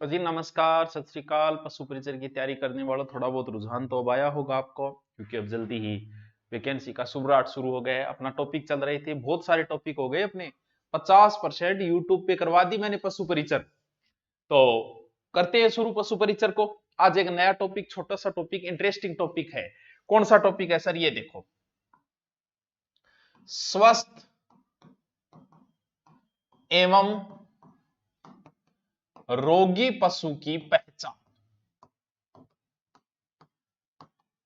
जी नमस्कार, सत श्री अकाल। पशु परिचर की तैयारी करने वालों, थोड़ा बहुत रुझान तो अब आया होगा आपको, क्योंकि अब जल्दी ही वैकेंसी का सुबराट शुरू हो गया है। अपना टॉपिक चल रहे थे, बहुत सारे टॉपिक हो गए अपने। 50% यूट्यूब पे करवा दी मैंने पशु परिचर। तो करते हैं शुरू पशु परिचर को। आज एक नया टॉपिक, छोटा सा टॉपिक, इंटरेस्टिंग टॉपिक है। कौन सा टॉपिक है सर? ये देखो, स्वस्थ एवं रोगी पशु की पहचान।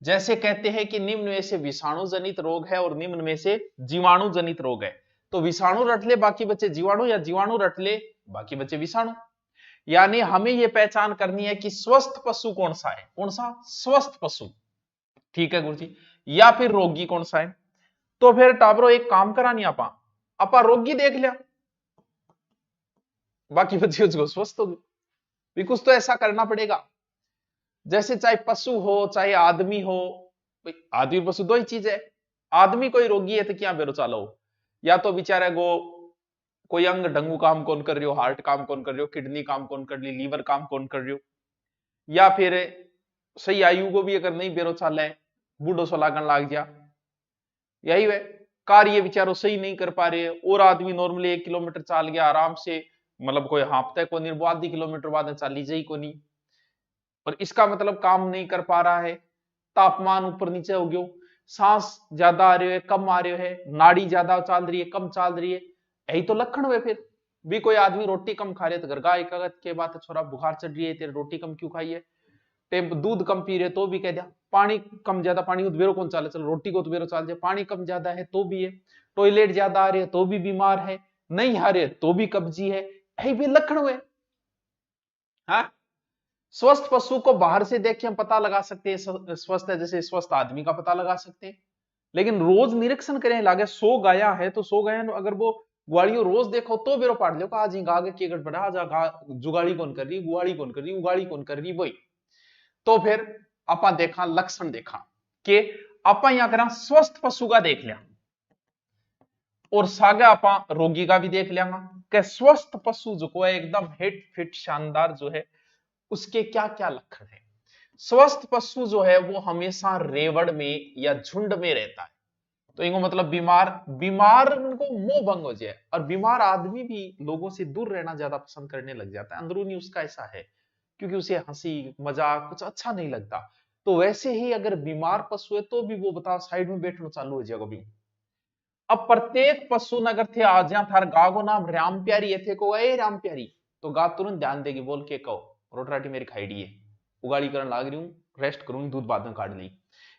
जैसे कहते हैं कि निम्न में से विषाणु जनित रोग है और निम्न में से जीवाणु जनित रोग है। तो विषाणु रट ले बाकी बचे जीवाणु, या जीवाणु रट ले बाकी बचे विषाणु। यानी हमें यह पहचान करनी है कि स्वस्थ पशु कौन सा है। कौन सा? स्वस्थ पशु। ठीक है गुरुजी। या फिर रोगी कौन सा है। तो फिर टाबरो एक काम करानी आपा रोगी देख लिया, बाकी बचे उसको स्वस्थ होगी। भी कुछ तो ऐसा करना पड़ेगा। जैसे चाहे पशु हो चाहे आदमी हो, आदमी पशु दो ही चीज है। आदमी कोई रोगी है तो क्या बेरो चालो, या तो बेचारे को कोई अंग ढंगू काम कौन कर रही हो, हार्ट काम कौन कर रही हो, किडनी काम कौन कर रही, लीवर काम कौन कर रही हो, या फिर सही आयु को भी अगर नहीं बेरो चाल है, बूढ़ो सो लागन लाग जा, यही वे कार्य बेचारो सही नहीं कर पा रहे। और आदमी नॉर्मली 1 किलोमीटर चाल गया आराम से, मतलब कोई हाँपता को नहीं, आधी किलोमीटर बाद चाली जाई को नहीं, और इसका मतलब काम नहीं कर पा रहा है। तापमान ऊपर नीचे हो गयो, सांस ज्यादा आ रही है कम आ रही है, नाड़ी ज्यादा चल रही है कम चल रही है, यही तो लक्षण हुए। फिर भी कोई आदमी रोटी कम खा रहे तो घर का एक के बात, छोरा बुखार चढ़ रही है तेरे रोटी कम क्यों खाई है, टेम्प दूध कम पी रहे तो भी कह दिया, पानी कम ज्यादा, पानी उदबेरो कौन चाले, चलो रोटी को उदबेरो चाल जाए, पानी कम ज्यादा है तो भी है, टॉयलेट ज्यादा आ रही है तो भी बीमार है, नहीं आ रहे तो भी कब्जी है, यही भी लक्षण हुए। हाँ, स्वस्थ पशु को बाहर से देख के हम पता लगा सकते हैं स्वस्थ है, जैसे स्वस्थ आदमी का पता लगा सकते हैं। लेकिन रोज निरीक्षण करें, लागे 100 गाया है तो 100 गाया अगर वो गुआड़ियों रोज देखो तो बेरो पाड़ लो, आज आगे की गड़बड़ा, आज जुगाड़ी कौन कर रही, गुआड़ी कौन कर रही, उगाड़ी कौन कर रही, वही। तो फिर आपा देखा लक्षण देखा कि आपा यहां करा स्वस्थ पशु का देख लिया, और सागे आपा रोगी का भी देख लिया कि स्वस्थ पशु जो है एकदम हिट फिट शानदार जो है, उसके क्या क्या लक्षण है। स्वस्थ पशु जो है वो हमेशा रेवड़ में या झुंड में रहता है। तो इनको मतलब बीमार बीमार को मोह भंग हो जाए, और बीमार आदमी भी लोगों से दूर रहना ज्यादा पसंद करने लग जाता है। अंदरूनी उसका ऐसा है, क्योंकि उसे हंसी मजाक कुछ अच्छा नहीं लगता। तो वैसे ही अगर बीमार पशु है तो भी वो बताओ साइड में बैठना चालू हो जाएगा भी। अब प्रत्येक पशु नगर थे आज थार गा को नाम राम प्यारी है थे को ए राम प्यारी, तो गा तुरंत ध्यान देगी, बोल के कहो रोटी राटी मेरी खाई डी है, उगाड़ी करने लाग रही हूं, रेस्ट करूंगी, दूध बाद में काट ली।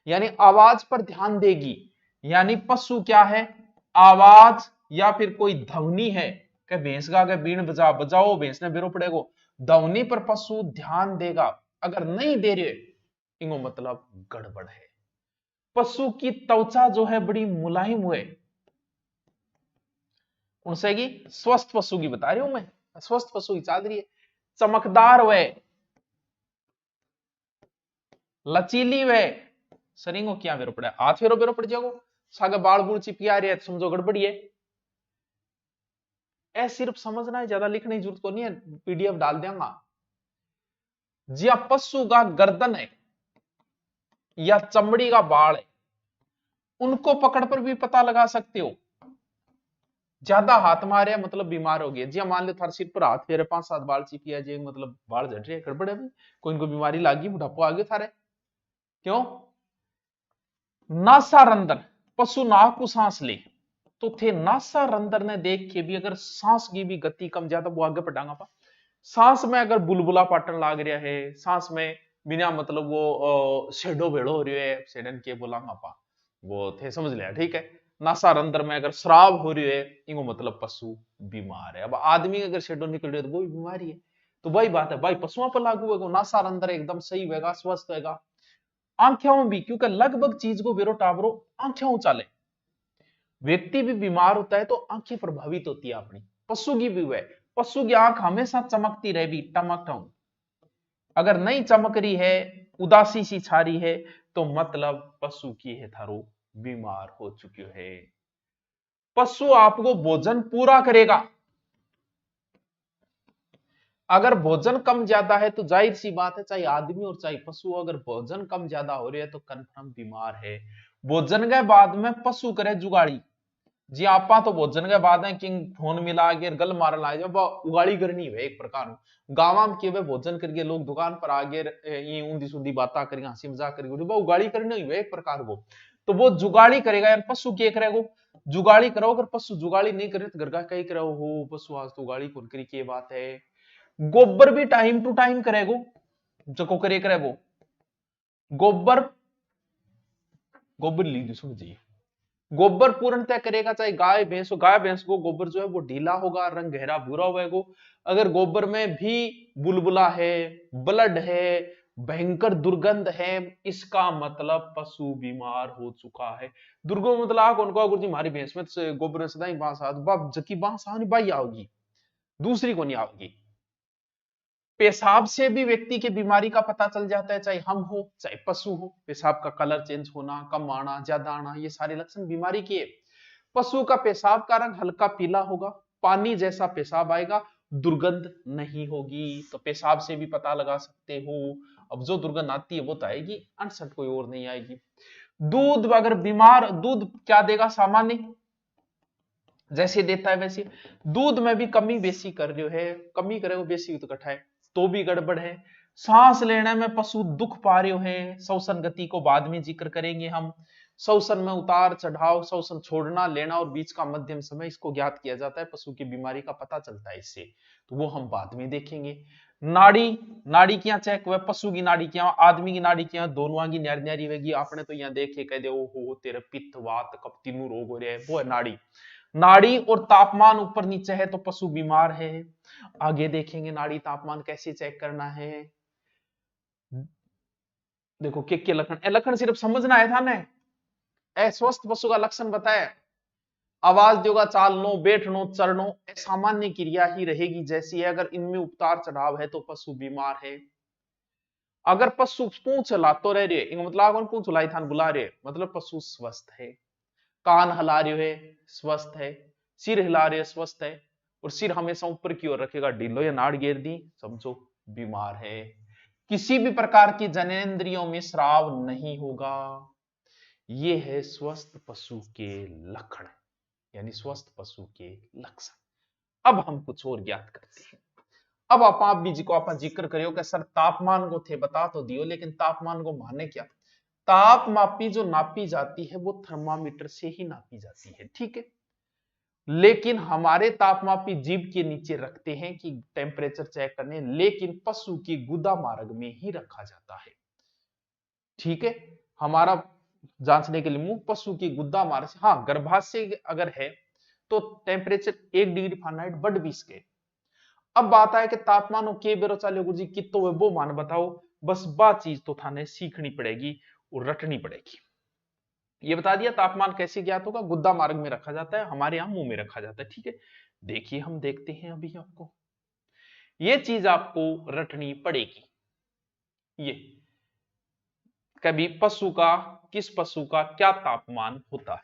यानी आवाज पर ध्यान देगी। यानी पशु क्या है? आवाज या फिर कोई ध्वनि है कि भैंस गा के बीन बजा बजाओ, भैंस ने बेरो पड़ेगो, ध्वनि पर पशु ध्यान देगा। अगर नहीं दे रहे इनको मतलब गड़बड़ है। पशु की त्वचा जो है बड़ी मुलायम हुए, उनसे की स्वस्थ पशु की बता रही हूं मैं, स्वस्थ पशु की चाल रही है, चमकदार वे, लचीली वे, सरिंगो क्या बेरो पड़ा, हाथ फेरो बेरो पड़ जाओ, सागे बाल बूल चिपिया रहे तो समझो गड़बड़ी है। ऐ सिर्फ समझना है, ज्यादा लिखने की जरूरत को नहीं है, पीडीएफ डाल देंगा। जिया पशु का गर्दन है या चमड़ी का बाल है, उनको पकड़ पर भी पता लगा सकते हो। ज्यादा हाथ मारे मतलब बीमार हो गए जी, मान लो थार सिर पर हाथ फेरे 5-7 बाल चिपिया जे, मतलब बाल झड़ रहे गड़बड़ है, कोई इनको बीमारी लागी, बुढ़ापो आ गया थारे। क्यों? नासा रंदर, पशु नाक को सांस ले तो थे नासा रंदर ने देख के भी अगर सांस की भी गति कम ज्यादा वो आगे बढ़ांगा पा। सांस में अगर बुलबुला पाटन लाग रहा है, सांस में बिना मतलब वो शेडो भेड़ो हो रही है, शेडन के बोलांगा पा, वो थे समझ लिया, ठीक है। नासा रंध्र में अगर श्राव हो रही है, इनको मतलब पशु बीमार है। अब आदमी अगर शेडो निकल रही है तो वो भी बीमारी है। तो वही बात है भाई, पशुओं पर लागू होगा, नासा रंध्र एकदम सही होगा, स्वस्थ होगा। आंखों भी, क्योंकि लगभग चीज को बेरो टाबरो आंखों चाले, व्यक्ति भी बीमार होता है तो आंखें प्रभावित होती है अपनी, पशु की भी हुआ, पशु की आंख हमेशा चमकती रहेगी टमक, अगर नहीं चमक रही है, उदासी सी छा रही है, तो मतलब पशु की है थारो बीमार हो चुके है। पशु आपको भोजन पूरा करेगा, अगर भोजन कम ज्यादा है तो जाहिर सी बात है, चाहे आदमी और चाहे पशु, अगर भोजन कम ज्यादा हो रही है तो कन्फर्म बीमार है। भोजन के बाद में पशु करे जुगाड़ी, जी आपा तो भोजन के बाद है किंग फोन मिला के गल मार ला जब उगाड़ी करनी है एक प्रकार गाँव में के भोजन करके लोग दुकान पर आगे ये ऊंधी सूंधी बातें करेंगे, हंसी मजाक करेंगे, वो उगाड़ी करनी हुई एक प्रकार को, तो वो जुगाड़ी करेगा यार। पशु के करेगा जुगाड़ी करो, अगर पशु जुगाड़ी नहीं करे तो घर का कहीं करे हो पशु आज तो उगाड़ी कौन करी के बात है। गोबर भी टाइम टू टाइम करेगो, जो करे करे वो गोबर गोबर ली दी समझिए, गोबर पूर्णतः करेगा, चाहे गाय भैंस हो। गाय भैंस को गोबर जो है वो ढीला होगा, रंग गहरा भूरा होगा। अगर गोबर में भी बुलबुला है, ब्लड है, भयंकर दुर्गंध है, इसका मतलब पशु बीमार हो चुका है। दुर्गंध मतलब आग उनको गुरु जी हमारी भैंस में गोबर में सदा बांस जबकि बांस आनी बाई आओगी, दूसरी को नहीं आओगी। पेशाब से भी व्यक्ति की बीमारी का पता चल जाता है, चाहे हम हो चाहे पशु हो। पेशाब का कलर चेंज होना, कम आना, ज्यादा आना, ये सारे लक्षण बीमारी के। पशु का पेशाब का रंग हल्का पीला होगा, पानी जैसा पेशाब आएगा, दुर्गंध नहीं होगी। तो पेशाब से भी पता लगा सकते हो। अब जो दुर्गंध आती है वो तो आएगी, अनसठ कोई और नहीं आएगी। दूध अगर बीमार, दूध क्या देगा सामान्य जैसे देता है वैसे। दूध में भी कमी बेसी कर रहे है, कमी करे वो बेसी कटा है तो भी गड़बड़ है। सांस लेने में पशु दुख पा रहे है, श्वसन गति को बाद में जिक्र करेंगे हम। श्वसन में उतार चढ़ाव, श्वसन छोड़ना लेना और बीच का मध्यम समय, इसको ज्ञात किया जाता है, पशु की बीमारी का पता चलता है इससे, तो वो हम बाद में देखेंगे। नाड़ी, नाड़ी क्या चेक हुआ, पशु की नाड़ी क्या, आदमी की नाड़ी क्या, दोनों की न्यारी न्यारी होगी। आपने तो यहाँ देखे कह दे हो तेरे पित्त वात कब तीनों रोग हो रहे हैं, वो है नाड़ी। नाड़ी और तापमान ऊपर नीचे है तो पशु बीमार है। आगे देखेंगे नाड़ी तापमान कैसे चेक करना है। देखो के लक्षण, लक्षण सिर्फ समझना है था ना। अस्वस्थ पशु का लक्षण बताया, आवाज देगा, चालनो, बैठनो, चरणो, सामान्य क्रिया ही रहेगी जैसी है। अगर इनमें उतार चढ़ाव है तो पशु बीमार है। अगर पशु पूंछ लातो रह रहे, मतलब पूंछ लाई थान बुला रहे, मतलब पशु स्वस्थ है। कान हिला रहे है, स्वस्थ है। सिर हिला रहे, स्वस्थ है। और सिर हमेशा ऊपर की ओर रखेगा, ढीलो या नाड़ घेर दी, समझो बीमार है। किसी भी प्रकार की जनेंद्रियों में स्राव नहीं होगा। ये है स्वस्थ पशु के लक्षण, यानी स्वस्थ पशु के लक्षण। अब हम कुछ और ज्ञात करते हैं। अब आप भी जी को आप जिक्र करियो कि सर तापमान को थे बता तो दियो, लेकिन तापमान को माने क्या। ताप मापी जो नापी जाती है वो थर्मामीटर से ही नापी जाती है, ठीक है। लेकिन हमारे तापमापी जीभ के नीचे रखते हैं कि टेम्परेचर चेक करने, लेकिन पशु की गुदा मार्ग में ही रखा जाता है, ठीक है। हमारा जांचने के लिए मुंह पशु की गुदा मार्ग से, हाँ गर्भाशय अगर है तो टेम्परेचर 1 डिग्री फारेनहाइट बढ़ भी इसके। अब बात है कि तापमान के बेरो चाले गुरुजी कितो है वो मान बताओ, बस बात चीज तो थाने सीखनी पड़ेगी और रटनी पड़ेगी। ये बता दिया तापमान कैसे ज्ञात होगा, गुद्दा मार्ग में रखा जाता है, हमारे यहां मुंह में रखा जाता है, ठीक है। देखिए हम देखते हैं अभी आपको ये चीज आपको रटनी पड़ेगी। ये कभी पशु का, किस पशु का क्या तापमान होता है,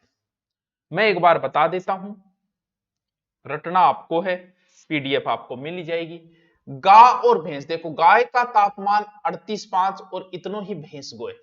मैं एक बार बता देता हूं, रटना आपको है, पीडीएफ आपको मिल जाएगी। गाय और भैंस, देखो गाय का तापमान 38.5 और इतनो ही भैंस गोए।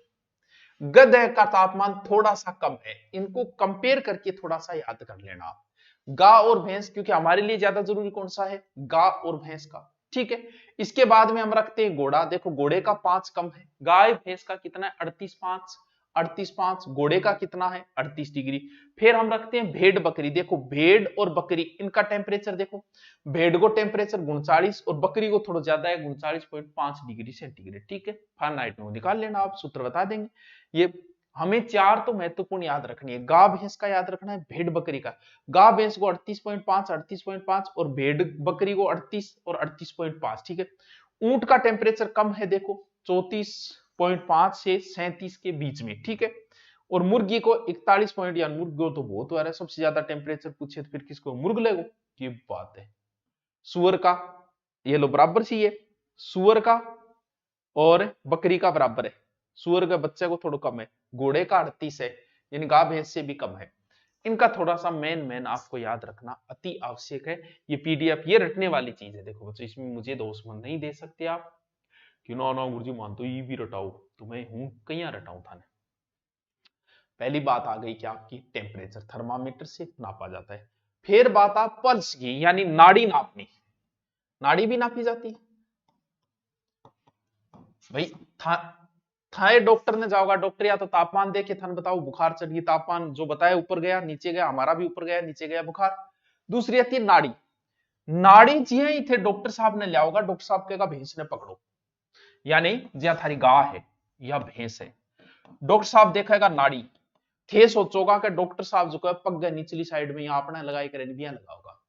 गधे का तापमान थोड़ा सा कम है, इनको कंपेयर करके थोड़ा सा याद कर लेना आप। गाय और भैंस, क्योंकि हमारे लिए ज्यादा जरूरी कौन सा है, गाय और भैंस का, ठीक है। इसके बाद में हम रखते हैं घोड़ा, देखो घोड़े का 5 कम है, गाय भैंस का कितना है 38.5, 38.5, घोड़े का कितना है 38 डिग्री। फिर हम रखते हैं भेड़ बकरी, देखो भेड़ और बकरी इनका टेम्परेचर देखो, भेड़ को टेम्परेचर 39 और बकरी को थोड़ा ज्यादा है 39.5 डिग्री सेंटीग्रेड, ठीक है। फारेनहाइट में निकाल लेना, आप सूत्र बता देंगे। ये हमें 4 तो महत्वपूर्ण याद रखनी है, गाय भैंस का याद रखना है, भेड़ बकरी का। गाय भैंस को 38.5, 38.5 और भेड़ बकरी को 38 और 38.5, ठीक है। ऊंट का टेम्परेचर कम है, देखो 34.5 से 37 के बीच में, ठीक है। और मुर्गी को 41 पॉइंट, या मुर्गी तो बहुत है, सबसे ज्यादा टेम्परेचर पूछे तो फिर किसको, मुर्ग लेगो, ये बात है। सुअर का ये लो बराबर सी है, सुअर का और बकरी का बराबर है, सुअर के बच्चे को थोड़ा कम है, घोड़े का 38 है, यानी गाय भैंस से भी कम है। इनका थोड़ा सा मेन आपको याद रखना अति आवश्यक है। ये पीडीएफ ये रटने वाली चीज है। देखो बच्चों, इसमें मुझे दोष नहीं दे सकते आप कि ना ना गुरुजी मान तो ये भी रटाओ, तुम्हें हूं कहीं रटाऊं थाने। पहली बात आ गई क्या आपकी, टेम्परेचर थर्मामीटर से नापा जाता है। फिर बात आ पल्स की, यानी नाड़ी नापनी। नाड़ी भी नापी जाती है भाई। थाए डॉक्टर ने जाओगा, डॉक्टर या तो तापमान देखे थाने बताओ बुखार चढ़ गई, तापमान जो बताया ऊपर गया नीचे गया, हमारा भी ऊपर गया नीचे गया बुखार। दूसरी आती है नाड़ी। नाड़ी जिया ही थे डॉक्टर साहब ने लिया होगा, डॉक्टर साहब कहेगा भैंस ने पकड़ो, यानी जिया थारी गाय है या भैंस है, डॉक्टर साहब देखेगा नाड़ी। थे सोचोगा कि डॉक्टर साहब जो है पग गए निचली साइड में, यहां अपना लगाई करे बिया लगाओगा।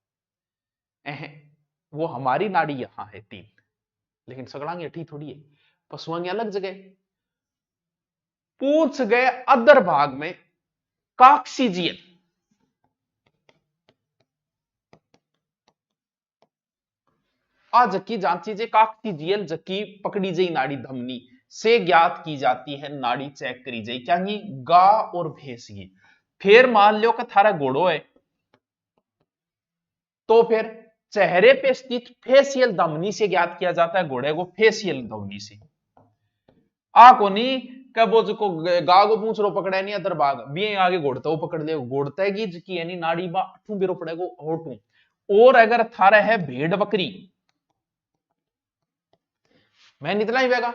वो हमारी नाड़ी यहां है 3, लेकिन सगड़ांगे अठी थोड़ी है, पशुओं की अलग जगह। पूछ गए अदर भाग में काक्सीजियल, आ जकी जांची जे काक्सीजियल जकी पकड़ी जाई नाड़ी धमनी से ज्ञात की जाती है, नाड़ी चेक करी जाए क्या ये गा और भैंस की। फिर मान लो कि थारा घोड़ो है, तो फिर चेहरे पे स्थित फेशियल धमनी से ज्ञात किया जाता है घोड़े को, फेशियल धमनी से। आ कोनी क्या वो जो गा को पूछ रो पकड़े नहीं अदर भाग भी आगे घोड़ता वो पकड़ ले, घोड़ता की जकी यानी नाड़ी बा अठू बेरो पड़ेगो होटू। और अगर थारा है भेड़ बकरी, मैं इतना ही बेगा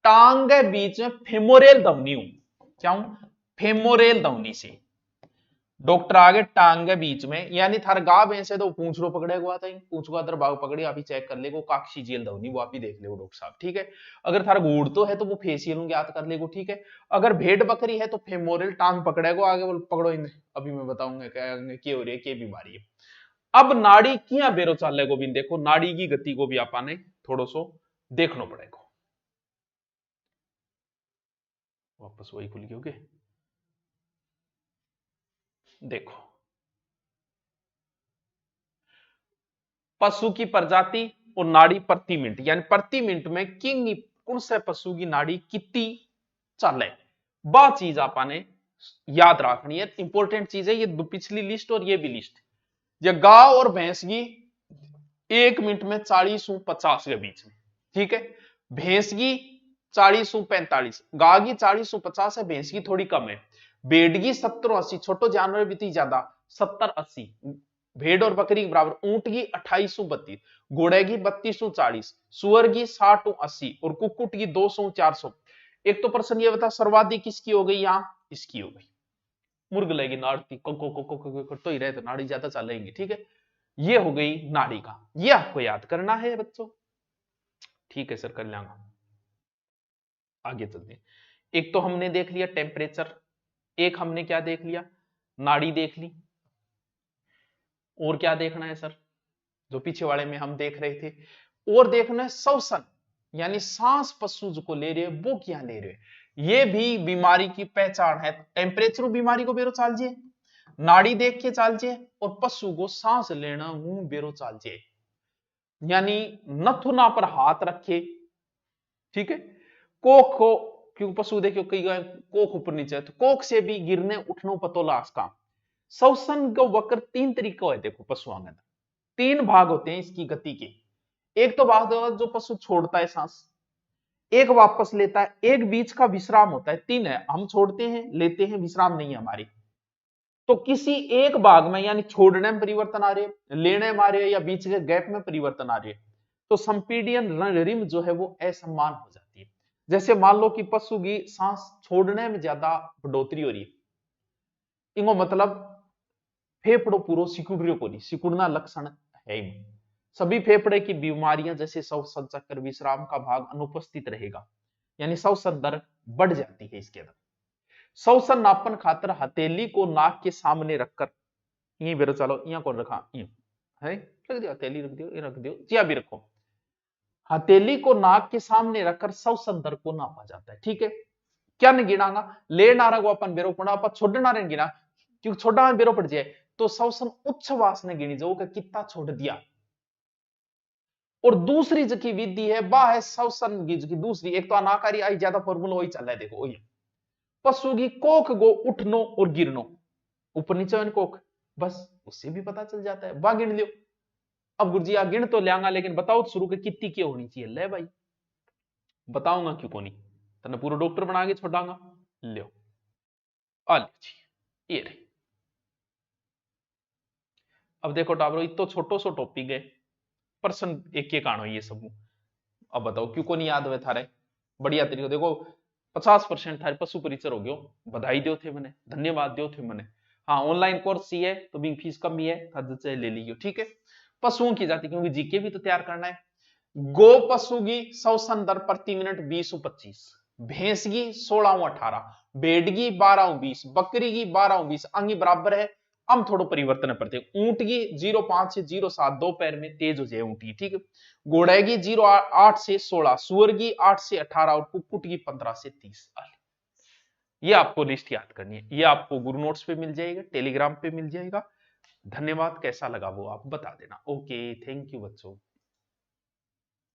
टांग के बीच में फेमोरेल धमनी हूं, क्या हूं फेमोरेल धमनी से। डॉक्टर आगे टांग के बीच में, यानी थार गा भैंस है तो पूंछ रो पकड़े को आता है, पूंछ को अदर भाग पकड़े आप ही चेक कर ले, काक्सीजियल धमनी वो आप ही देख ले डॉक्टर साहब, ठीक है। अगर थार घोड़ तो है तो वो फेशियल ज्ञात कर ले, ठीक है। अगर भेड़ बकरी है तो फेमोरल टांग पकड़े को आगे बोल पकड़ो इन्हें, अभी मैं बताऊंगा क्या हो रही है क्या बीमारी है। अब नाड़ी किया बेरो चाले को भी देखो, नाड़ी की गति को भी आपाने थोड़ो सो देखना पड़ेगा। वापस वही खुल गई, देखो पशु की प्रजाति और नाड़ी प्रति मिनट, यानी प्रति मिनट में किंग कौन से पशु की नाड़ी कितनी चले, बा चीज आपने याद रखनी है, इंपॉर्टेंट चीज है ये। पिछली लिस्ट और ये भी लिस्ट, ये गाय और भैंस की 1 मिनट में 40 से 50 के बीच में, ठीक है। भैंस की 40 से 45, गाय की 40 से 50 है, भैंस की थोड़ी कम है। भेड़ की 70-80, छोटो जानवर भी थी ज्यादा 70-80, भेड़ और बकरी के बराबर। ऊंट की 28 से 32, घोड़े की 32 से 40, सुअर की 60 से 80 और कुक्कुट की 200 से 400। एक तो प्रश्न ये बता सर्वाधिक किसकी हो गई, यहां इसकी हो गई। मुर्ग लेगी नाड़ती को तो ही रहे तो नाड़ी ज्यादा चलेंगी, ठीक है। ये हो गई नाड़ी का, ये आपको याद करना है बच्चों, ठीक है सर कर लेंगे। आगे चलते हैं, एक तो हमने देख लिया टेम्परेचर, एक हमने क्या देख लिया नाड़ी देख ली, और क्या देखना है सर जो पीछे वाले में हम देख रहे थे, और देखना है श्वसन, यानी सांस पशु को ले रहे वो क्या ले रहे, ये भी बीमारी की पहचान है। टेम्परेचर बीमारी को बेरो चालजिए, नाड़ी देख के चालजिए, और पशु को सांस लेना मुंह बेरो चालजिए, यानी नथुना पर हाथ रखे, ठीक है। कोख को क्यों पशु देखियो कई गाय कोख ऊपर नीचे, तो कोख से भी गिरने उठनो पतो लाश का। श्वसन को वक्र 3 तरीका है, देखो पशुओं में 3 भाग होते हैं इसकी गति के। एक तो भाग जो पशु छोड़ता है सांस, एक वापस लेता है, एक बीच का विश्राम होता है। 3 है, हम छोड़ते हैं लेते हैं, विश्राम नहीं है हमारी। तो किसी एक भाग में यानी छोड़ने में परिवर्तन आ रहे, लेने में आ रहे, या बीच के गैप में परिवर्तन आ रहे, तो संपीडियन रिम जो है वो असमान हो जाती है। जैसे मान लो कि पशु की सांस छोड़ने में ज्यादा बढ़ोतरी हो रही है, इनको मतलब फेफड़ो पूरा सिकुड़ को नहीं, सिकुड़ना लक्षण है ही। सभी फेफड़े की बीमारियां जैसे श्वसन चक्र विश्राम का भाग अनुपस्थित रहेगा, यानी श्वसन दर बढ़ जाती है इसके अंदर। श्वसन नापन खातर हथेली को नाक के सामने रखकर, यहीं बेरो चलो यहाँ कौन रखा है, रख दियो हथेली, रख दियो, ये रख दियो, जिया भी रखो। हथेली को नाक के सामने रखकर श्वसन दर को नापा जाता है, ठीक है। क्या नहीं गिनागा, ले नारा को अपन बेरो पड़ा, अपन छोड़ना रहे गिना, क्योंकि छोटा में बेरो पड़ जाए तो श्वसन उच्छ्वास ने गिनी जाओ कितना छोड़ दिया। और दूसरी जो विधि है वह है श्वसन की दूसरी, एक तो अनाकारी आई ज्यादा फॉर्मूला वही चल रहा है, देखो वही पशु की कोख को उठनो और गिरनो, ऊपर नीचे वन कोक, बस उससे भी पता चल जाता है। वाह गिन लियो। अब गुरुजी आ गिन तो लियांगा, लेकिन बताओ शुरू के कितनी क्या होनी चाहिए। ले भाई बताऊंगा क्यों कोनी, तने पूरा डॉक्टर बना के छोड़ांगा। लियो आ लियो जी, ये रही। अब देखो टाबरो, इतो छोटो सो टॉपिक है, पर्सन एक एक आनो ये सब। अब बताओ क्यों को नहीं याद हुए थारे। बढ़िया तरीके देखो, 50% थारे पशु परिचर हो गयो। बधाई दो थे मैंने, धन्यवाद दो थे मैंने। हाँ ऑनलाइन कोर्स ही है तो भी फीस कम ही है, चाहे ले लीजिए। ठीक है, पशुओं की जाति, क्योंकि जीके भी तो तैयार करना है। गो पशु की 100 संदर्भ प्रति मिनट 20-25, भैंस की 16-18, भेड़ की 12-20, बकरी की 12-20, अंगी बराबर है। हम थोड़ा परिवर्तन करते हैं। ऊंट की 0.5 से 0.7 दो पैर में तेज हो जाए ऊंट की। ठीक है, घोड़े की 0.8 से 16, सुअर की 8 से 18 और कुक्कुट की 15 से 30। ये आपको लिस्ट याद करनी है, ये आपको गुरु नोट्स पे मिल जाएगा, टेलीग्राम पे मिल जाएगा। धन्यवाद, कैसा लगा वो आप बता देना। ओके, थैंक यू बच्चों।